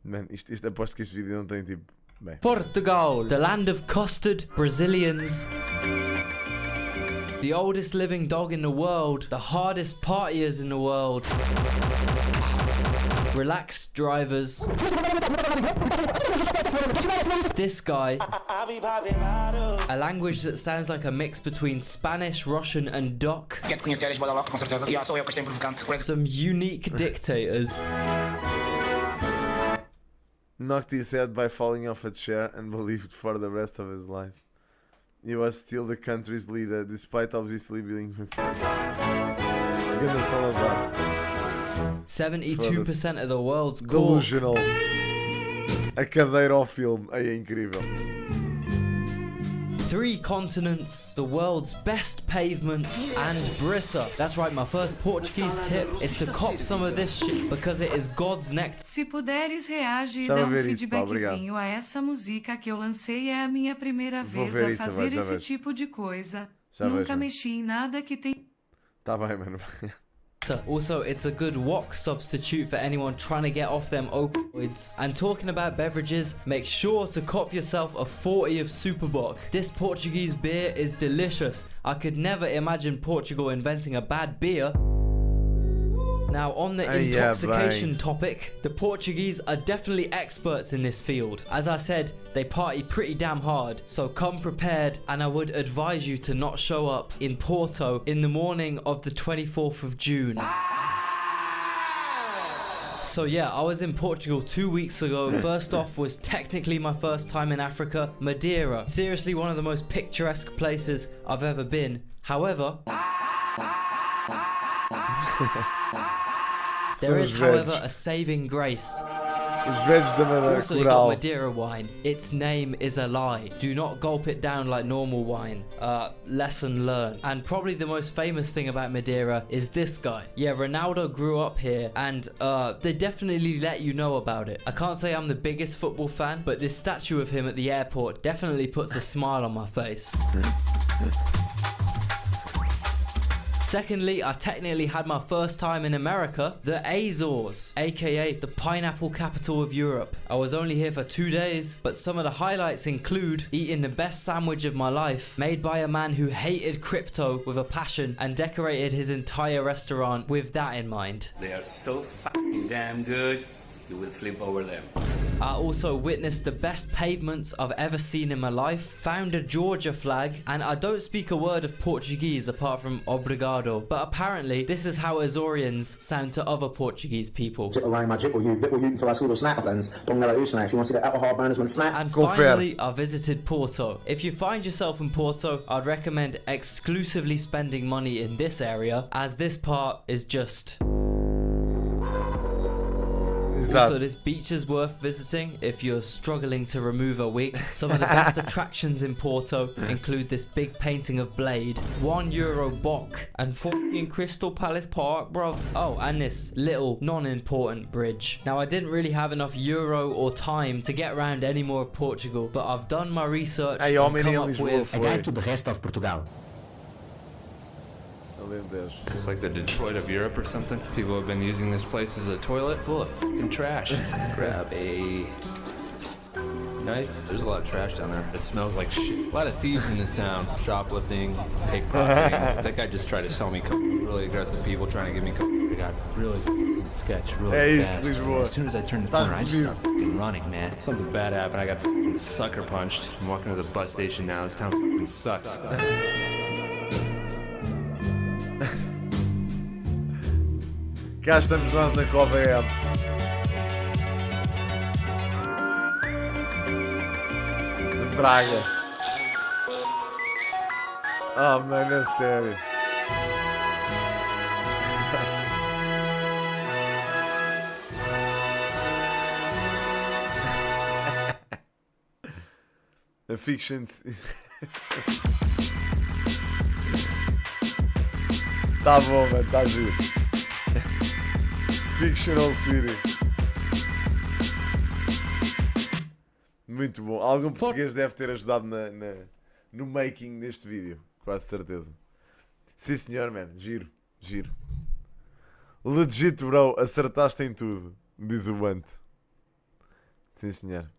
Man, isto aposto que este vídeo não tem tipo... Bem. Portugal, the land of custard, Brazilians, the oldest living dog in the world, the hardest partiers in the world, relaxed drivers, this guy, a language that sounds like a mix between Spanish, Russian and Doc, some unique dictators. Knocked his head by falling off a chair and believed for the rest of his life he was still the country's leader, despite obviously being Ganda Salazar. 72% of the world's delusional. A cadeira ao filme. Aí é incrível. 3 continents, the world's best pavements, and Brissa. That's right, my first Portuguese tip is to cop some of this shit because it is God's nectar. Se puderes, reage e dá feedbackzinho a essa música que eu lancei. É a minha primeira vez a fazer esse tipo de coisa. Nunca mexi em nada que tem... Tá bem, mano. Also, it's a good wok substitute for anyone trying to get off them opioids. And talking about beverages, make sure to cop yourself a 40 of Superboc. This Portuguese beer is delicious. I could never imagine Portugal inventing a bad beer. Now, on the intoxication topic, the Portuguese are definitely experts in this field. As I said, they party pretty damn hard, so come prepared, and I would advise you to not show up in Porto in the morning of the 24th of June. So yeah, I was in Portugal 2 weeks ago. First off was technically my first time in Africa, Madeira. Seriously one of the most picturesque places I've ever been. However... there is, however, a saving grace. Os velhos da Madeira also, you got Madeira wine. Its name is a lie. Do not gulp it down like normal wine. Lesson learned. And probably the most famous thing about Madeira is this guy. Yeah, Ronaldo grew up here, and they definitely let you know about it. I can't say I'm the biggest football fan, but this statue of him at the airport definitely puts a smile on my face. Secondly, I technically had my first time in America, the Azores, aka the pineapple capital of Europe. I was only here for 2 days, but some of the highlights include eating the best sandwich of my life, made by a man who hated crypto with a passion and decorated his entire restaurant with that in mind. They are so fucking damn good, you will flip over them. I also witnessed the best pavements I've ever seen in my life, found a Georgia flag, and I don't speak a word of Portuguese apart from obrigado, but apparently this is how Azorians sound to other Portuguese people. And finally, I visited Porto. If you find yourself in Porto, I'd recommend exclusively spending money in this area, as this part is just... Also, this beach is worth visiting if you're struggling to remove a wig. Some of the best attractions in Porto include this big painting of Blade, €1 Bock, and fucking Crystal Palace Park, bruv. Oh, and this little non-important bridge. Now, I didn't really have enough euro or time to get around any more of Portugal, but I've done my research and come up with a guide to the rest of Portugal. Is this like the Detroit of Europe or something? People have been using this place as a toilet full of fucking trash. Grab a knife. There's a lot of trash down there. It smells like shit. A lot of thieves in this town. Shoplifting, pickpocketing. That guy just tried to sell me coke. Really aggressive people trying to give me coke. They got really sketch really fast. As soon as I turned the corner, I just started fucking running, man. Something bad happened. I got fucking sucker punched. I'm walking to the bus station now. This town fucking sucks. Cá estamos nós na Cova M. De Braga. Oh, mano, é sério. A fiction... Tá bom, mano, tá giro. Fictional City. Muito bom. Algum português deve ter ajudado no making deste vídeo. Quase certeza. Sim senhor, man. Giro. Giro. Legit, bro. Acertaste em tudo. Diz o Ant. Sim, senhor.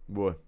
Boa.